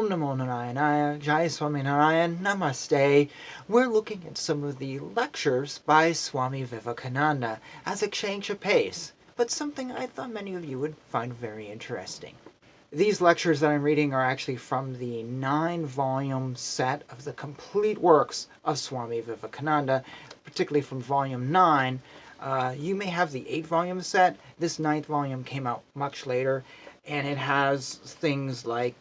Om Namo Narayana, Jai Swami Narayan, Namaste. We're looking at some of the lectures by Swami Vivekananda as a change of pace, but something I thought many of you would find very interesting. These lectures that I'm reading are actually from the 9-volume set of the complete works of Swami Vivekananda, particularly from volume 9. You may have the 8-volume set. This 9th volume came out much later, and it has things like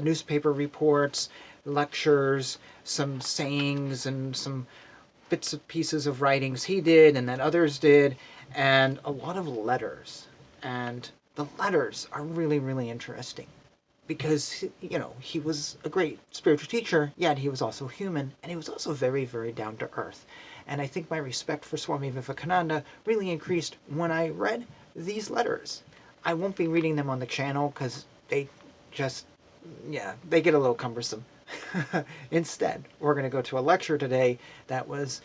newspaper reports, lectures, some sayings, and some bits and pieces of writings he did and that others did, and a lot of letters. And the letters are really, really interesting because, he was a great spiritual teacher, yet he was also human, and he was also very, very down to earth. And I think my respect for Swami Vivekananda really increased when I read these letters. I won't be reading them on the channel because they get a little cumbersome. Instead, we're going to go to a lecture today that was,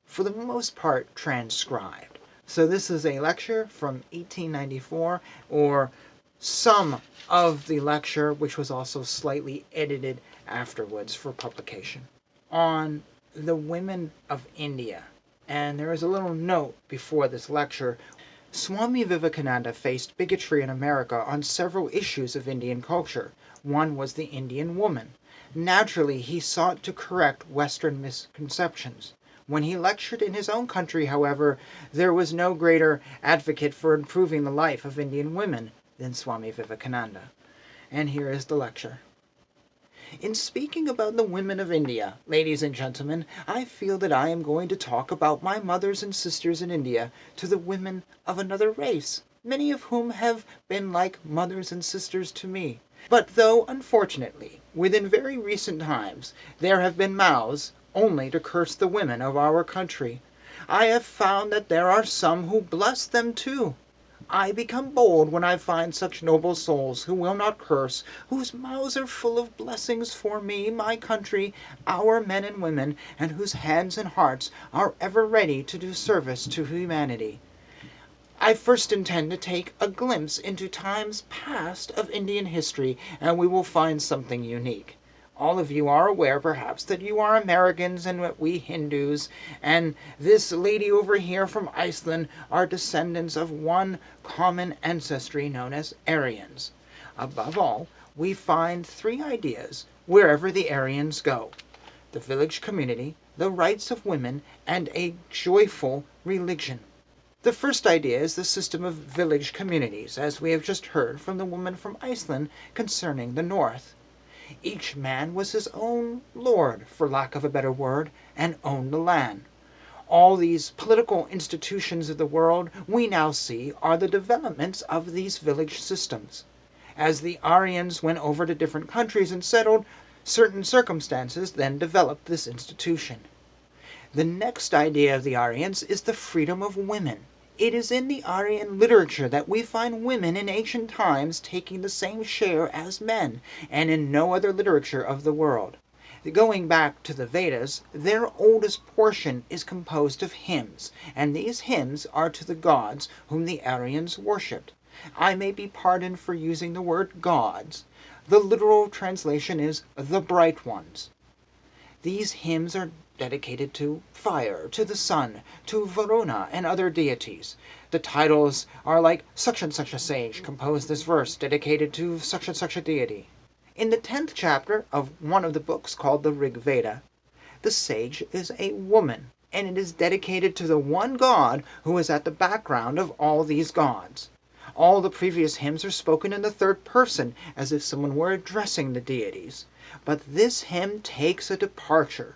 for the most part, transcribed. So this is a lecture from 1894, or some of the lecture, which was also slightly edited afterwards for publication, on the women of India. And there is a little note before this lecture. Swami Vivekananda faced bigotry in America on several issues of Indian culture. One was the Indian woman. Naturally, he sought to correct Western misconceptions. When he lectured in his own country, however, there was no greater advocate for improving the life of Indian women than Swami Vivekananda. And here is the lecture. In speaking about the women of India, ladies and gentlemen, I feel that I am going to talk about my mothers and sisters in India to the women of another race, many of whom have been like mothers and sisters to me. But though, unfortunately, within very recent times, there have been mouths only to curse the women of our country, I have found that there are some who bless them too. I become bold when I find such noble souls who will not curse, whose mouths are full of blessings for me, my country, our men and women, and whose hands and hearts are ever ready to do service to humanity. I first intend to take a glimpse into times past of Indian history, and we will find something unique. All of you are aware, perhaps, that you are Americans and that we Hindus, and this lady over here from Iceland, are descendants of one common ancestry known as Aryans. Above all, we find 3 ideas wherever the Aryans go: the village community, the rights of women, and a joyful religion. The first idea is the system of village communities, as we have just heard from the woman from Iceland concerning the North. Each man was his own lord, for lack of a better word, and owned the land. All these political institutions of the world we now see are the developments of these village systems. As the Aryans went over to different countries and settled, certain circumstances then developed this institution. The next idea of the Aryans is the freedom of women. It is in the Aryan literature that we find women in ancient times taking the same share as men, and in no other literature of the world. Going back to the Vedas, their oldest portion is composed of hymns, and these hymns are to the gods whom the Aryans worshipped. I may be pardoned for using the word gods. The literal translation is the bright ones. These hymns are dedicated to fire, to the sun, to Varuna and other deities. The titles are like such and such a sage composed this verse dedicated to such and such a deity. In the 10th chapter of one of the books called the Rig Veda, the sage is a woman, and it is dedicated to the one god who is at the background of all these gods. All the previous hymns are spoken in the 3rd person, as if someone were addressing the deities. But this hymn takes a departure.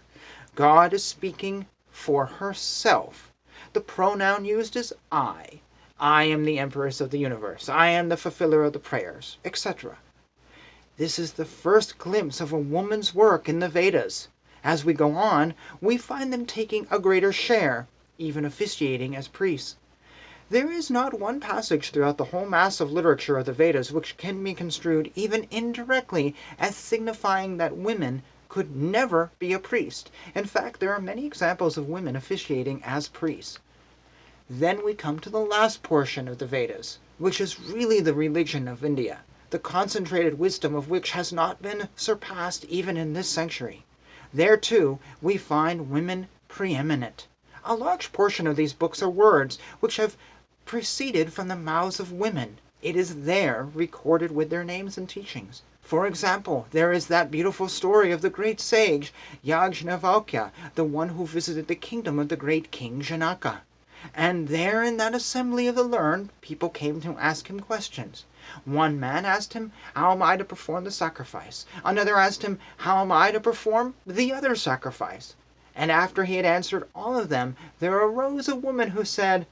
God is speaking for herself. The pronoun used is I. I am the Empress of the universe. I am the fulfiller of the prayers, etc. This is the first glimpse of a woman's work in the Vedas. As we go on, we find them taking a greater share, even officiating as priests. There is not one passage throughout the whole mass of literature of the Vedas which can be construed even indirectly as signifying that women could never be a priest. In fact, there are many examples of women officiating as priests. Then we come to the last portion of the Vedas, which is really the religion of India. the concentrated wisdom of which has not been surpassed even in this century. There, too, we find women preeminent. A large portion of these books are words which have proceeded from the mouths of women. It is there recorded with their names and teachings. For example, there is that beautiful story of the great sage Yajnavalkya, the one who visited the kingdom of the great king Janaka. And there in that assembly of the learned, people came to ask him questions. One man asked him, "How am I to perform the sacrifice?" Another asked him, "How am I to perform the other sacrifice?" And after he had answered all of them, there arose a woman who said,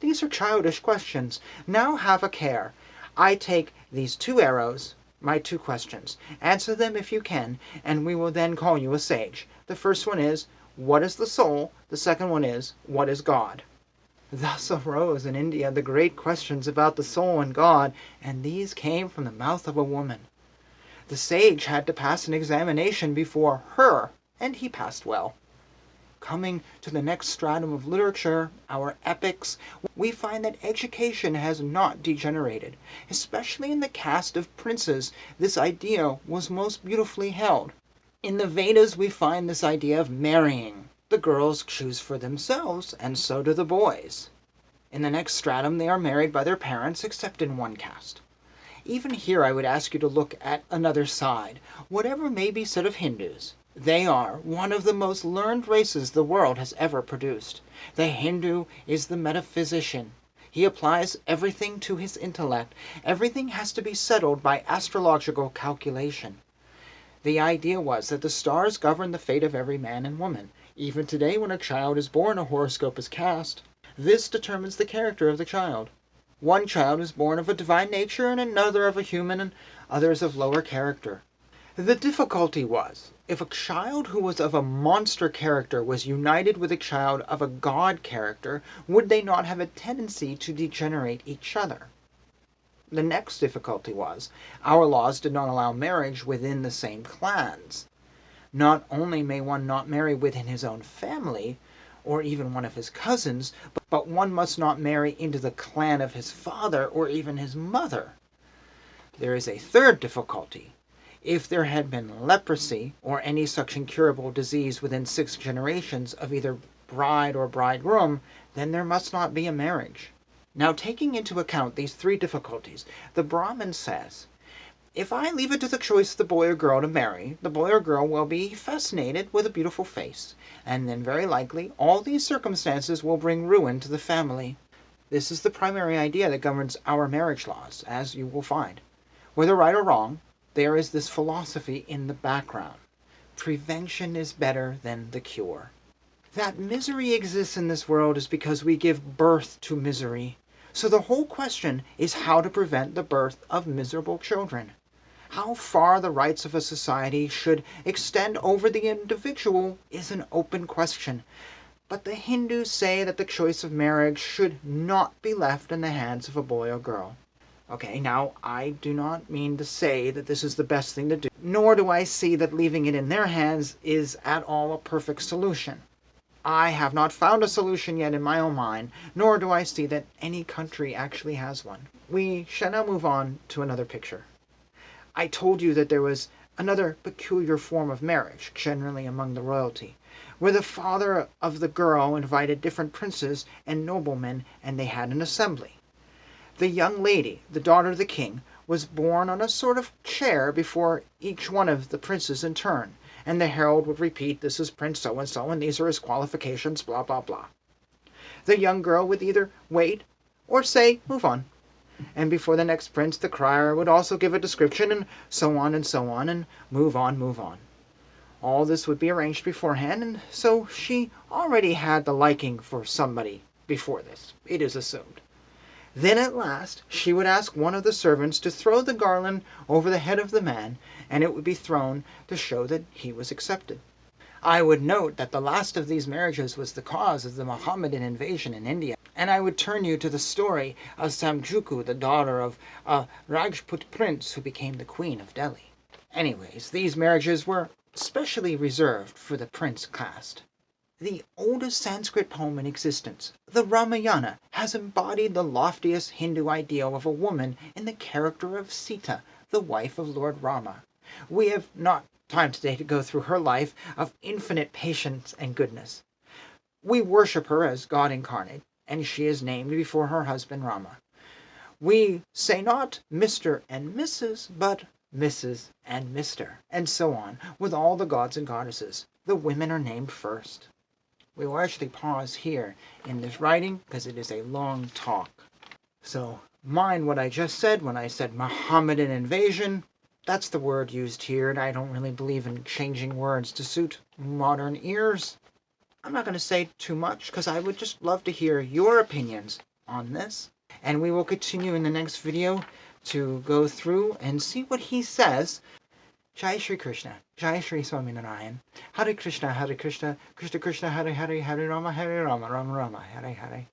"These are childish questions. Now have a care. I take these 2 arrows, my 2 questions. Answer them if you can, and we will then call you a sage. The first one is, what is the soul? The second one is, what is God?" Thus arose in India the great questions about the soul and God, and these came from the mouth of a woman. The sage had to pass an examination before her, and he passed well. Coming to the next stratum of literature, our epics, we find that education has not degenerated. Especially in the caste of princes, this idea was most beautifully held. In the Vedas we find this idea of marrying. The girls choose for themselves, and so do the boys. In the next stratum they are married by their parents, except in one caste. Even here I would ask you to look at another side. Whatever may be said of Hindus, they are one of the most learned races the world has ever produced. The Hindu is the metaphysician. He applies everything to his intellect. Everything has to be settled by astrological calculation. The idea was that the stars govern the fate of every man and woman. Even today, when a child is born, a horoscope is cast. This determines the character of the child. One child is born of a divine nature, and another of a human, and others of lower character. The difficulty was, if a child who was of a monster character was united with a child of a god character, would they not have a tendency to degenerate each other? The next difficulty was, our laws did not allow marriage within the same clans. Not only may one not marry within his own family, or even one of his cousins, but one must not marry into the clan of his father or even his mother. There is a third difficulty. If there had been leprosy or any such incurable disease within 6 generations of either bride or bridegroom, then there must not be a marriage. Now, taking into account these 3 difficulties, the Brahmin says, if I leave it to the choice of the boy or girl to marry, the boy or girl will be fascinated with a beautiful face, and then very likely all these circumstances will bring ruin to the family. This is the primary idea that governs our marriage laws, as you will find. Whether right or wrong, there is this philosophy in the background. Prevention is better than the cure. That misery exists in this world is because we give birth to misery. So the whole question is how to prevent the birth of miserable children. How far the rights of a society should extend over the individual is an open question. But the Hindus say that the choice of marriage should not be left in the hands of a boy or girl. Okay, now I do not mean to say that this is the best thing to do, nor do I see that leaving it in their hands is at all a perfect solution. I have not found a solution yet in my own mind, nor do I see that any country actually has one. We shall now move on to another picture. I told you that there was another peculiar form of marriage, generally among the royalty, where the father of the girl invited different princes and noblemen, and they had an assembly. The young lady, the daughter of the king, was borne on a sort of chair before each one of the princes in turn, and the herald would repeat, "This is Prince so-and-so, and these are his qualifications, blah, blah, blah." The young girl would either wait or say, "Move on." And before the next prince, the crier would also give a description, and so on, and move on, move on. All this would be arranged beforehand, and so she already had the liking for somebody before this, it is assumed. Then at last she would ask one of the servants to throw the garland over the head of the man, and it would be thrown to show that he was accepted. I would note that the last of these marriages was the cause of the Mohammedan invasion in India, and I would turn you to the story of Samjuku, the daughter of a Rajput prince who became the queen of Delhi. Anyways, these marriages were specially reserved for the prince caste. The oldest Sanskrit poem in existence, the Ramayana, has embodied the loftiest Hindu ideal of a woman in the character of Sita, the wife of Lord Rama. We have not time today to go through her life of infinite patience and goodness. We worship her as God incarnate, and she is named before her husband Rama. We say not Mr. and Mrs., but Mrs. and Mr., and so on, with all the gods and goddesses. The women are named first. We will actually pause here in this writing because it is a long talk. So mind what I just said when I said Mohammedan invasion. That's the word used here, and I don't really believe in changing words to suit modern ears. I'm not going to say too much because I would just love to hear your opinions on this. And we will continue in the next video to go through and see what he says. Jai Shri Krishna, Jai Shri Swaminarayan, Hare Krishna, Krishna Krishna, Hare Hare, Hare Rama, Rama Rama, Hare Hare.